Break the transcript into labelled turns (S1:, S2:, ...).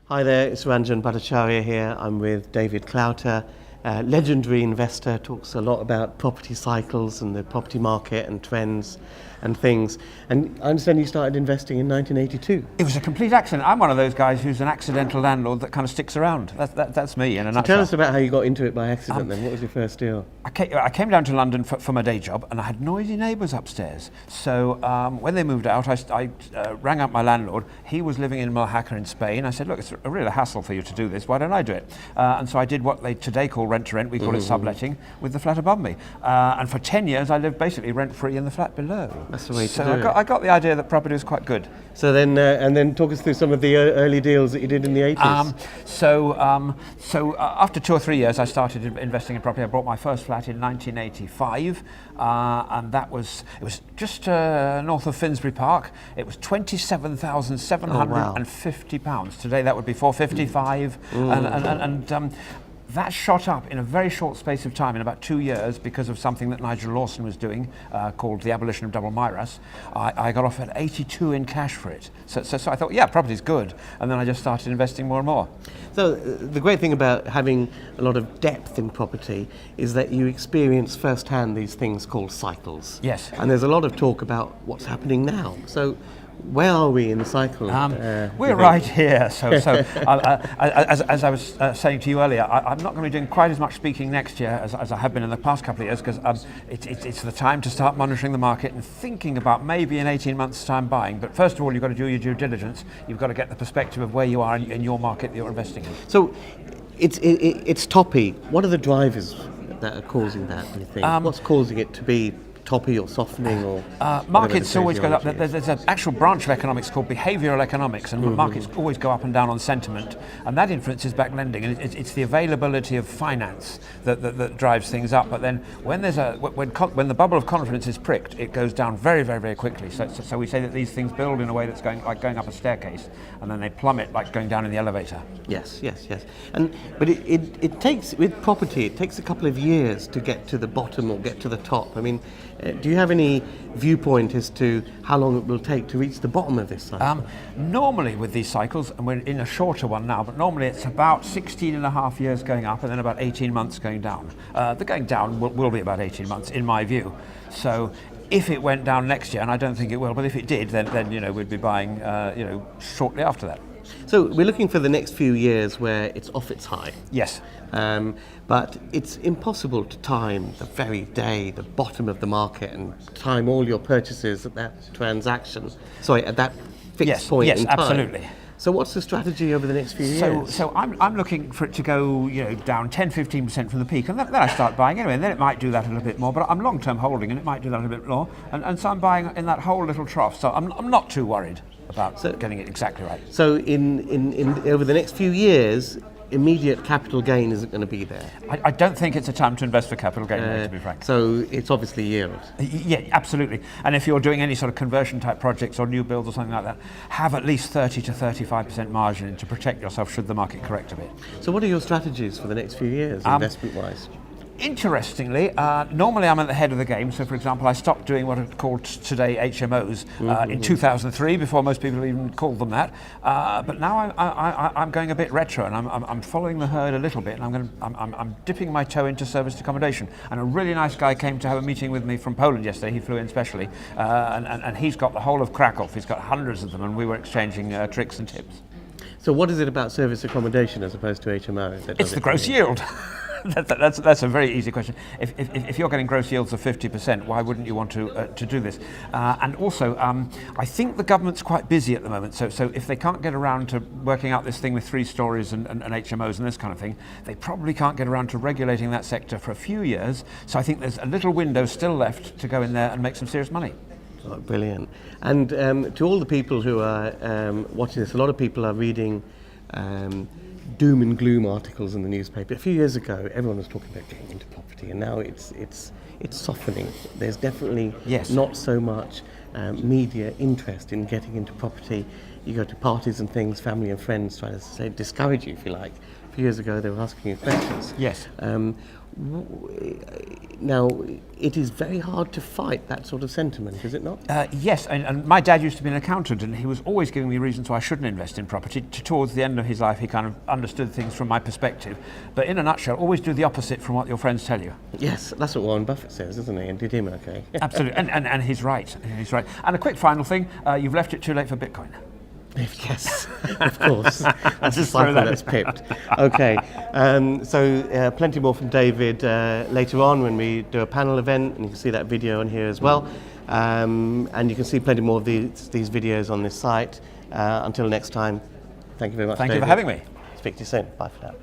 S1: Hi there, it's Ranjan Bhattacharya here. I'm with David Clouter, legendary investor, talks a lot about property cycles and the property market and trends and things. And I understand you started investing in 1982.
S2: It was a complete accident. I'm one of those guys who's an accidental landlord that kind of sticks around. That's me in a nutshell.
S1: Tell us about how you got into it by accident then. What was your first deal?
S2: I came down to London for my day job, and I had noisy neighbours upstairs. So when they moved out, I rang up my landlord. He was living in Malacca in Spain. I said, look, it's a real hassle for you to do this. Why don't I do it? And so I did what they today call rent-to-rent. We call it subletting, with the flat above me. And for 10 years, I lived basically rent-free in the flat below.
S1: That's the way to do
S2: it. So I got the idea that property was quite good.
S1: So then, and then talk us through some of the early deals that you did in the 80s.
S2: So after 2 or 3 years, I started investing in property. I bought my first flat in 1985, and it was just north of Finsbury Park. It was £27,750. Today that would be £455, and that shot up in a very short space of time, in about 2 years, because of something that Nigel Lawson was doing, called the abolition of double miras. I got off at 82 in cash for it. So I thought, yeah, property's good. And then I just started investing more and more.
S1: So the great thing about having a lot of depth in property is that you experience firsthand these things called cycles.
S2: Yes.
S1: And there's a lot of talk about what's happening now. So where are we in the cycle?
S2: We're right here. So as I was saying to you earlier, I'm not going to be doing quite as much speaking next year as I have been in the past couple of years, because it's the time to start monitoring the market and thinking about maybe in 18 months' time buying. But first of all, you've got to do your due diligence. You've got to get the perspective of where you are in your market that you're investing in.
S1: So it's toppy. What are the drivers that are causing that, do you think? What's causing it to be toppy or softening, or
S2: markets always go up. There's an actual branch of economics called behavioural economics, and markets always go up and down on sentiment, and that influences back lending, and it's the availability of finance that drives things up. But then when the bubble of confidence is pricked, it goes down very, very, very quickly. So we say that these things build in a way that's going up a staircase, and then they plummet like going down in the elevator.
S1: Yes. But it takes, with property, it takes a couple of years to get to the bottom or get to the top. I mean, do you have any viewpoint as to how long it will take to reach the bottom of this cycle?
S2: Normally with these cycles, and we're in a shorter one now, but normally it's about 16 and a half years going up and then about 18 months going down. The going down will be about 18 months in my view. So if it went down next year, and I don't think it will, but if it did, then we'd be buying shortly after that.
S1: So we're looking for the next few years where it's off its high.
S2: Yes.
S1: But it's impossible to time the very day, the bottom of the market, and time all your purchases at that at that fixed point in time.
S2: Yes, absolutely.
S1: So what's the strategy over the next few years?
S2: So I'm looking for it to go down 10-15% from the peak, and then I start buying anyway, and then it might do that a little bit more, but I'm long-term holding, and it might do that a little bit more, and so I'm buying in that whole little trough, so I'm not too worried about getting it exactly right.
S1: So in over the next few years, immediate capital gain isn't going to be there.
S2: I don't think it's a time to invest for capital gain, to be frank.
S1: So it's obviously yield.
S2: Yeah, absolutely. And if you're doing any sort of conversion type projects or new builds or something like that, have at least 30 to 35% margin to protect yourself should the market correct a bit.
S1: So what are your strategies for the next few years, investment-wise?
S2: Interestingly, normally I'm at the head of the game. So, for example, I stopped doing what are called today HMOs in 2003, before most people even called them that. But now I'm going a bit retro, and I'm following the herd a little bit, and I'm dipping my toe into serviced accommodation. And a really nice guy came to have a meeting with me from Poland yesterday. He flew in specially, and he's got the whole of Krakow. He's got hundreds of them, and we were exchanging tricks and tips.
S1: So, what is it about serviced accommodation as opposed to HMO?
S2: It's the gross yield. That's a very easy question. If you're getting gross yields of 50%, why wouldn't you want to do this? And also, I think the government's quite busy at the moment. So if they can't get around to working out this thing with 3 stories and HMOs and this kind of thing, they probably can't get around to regulating that sector for a few years. So I think there's a little window still left to go in there and make some serious money.
S1: Oh, brilliant. And to all the people who are watching this, a lot of people are reading doom and gloom articles in the newspaper. A few years ago, everyone was talking about getting into property, and now it's softening. There's definitely not so much media interest in getting into property. You go to parties and things, family and friends trying to discourage you, if you like. A few years ago, they were asking you questions.
S2: Yes.
S1: Now, it is very hard to fight that sort of sentiment, is it not?
S2: Yes, and my dad used to be an accountant, and he was always giving me reasons why I shouldn't invest in property. Towards the end of his life, he kind of understood things from my perspective. But in a nutshell, always do the opposite from what your friends tell you.
S1: Yes, that's what Warren Buffett says, isn't he? And did him okay.
S2: Absolutely, and he's right. He's right. And a quick final thing: you've left it too late for Bitcoin.
S1: Yes, of course. That's a cycle that's pipped. Okay, so plenty more from David later on when we do a panel event, and you can see that video on here as well. And you can see plenty more of these videos on this site. Until next time, thank you very much,
S2: Thank
S1: David.
S2: you for having me.
S1: Speak to you soon. Bye for now.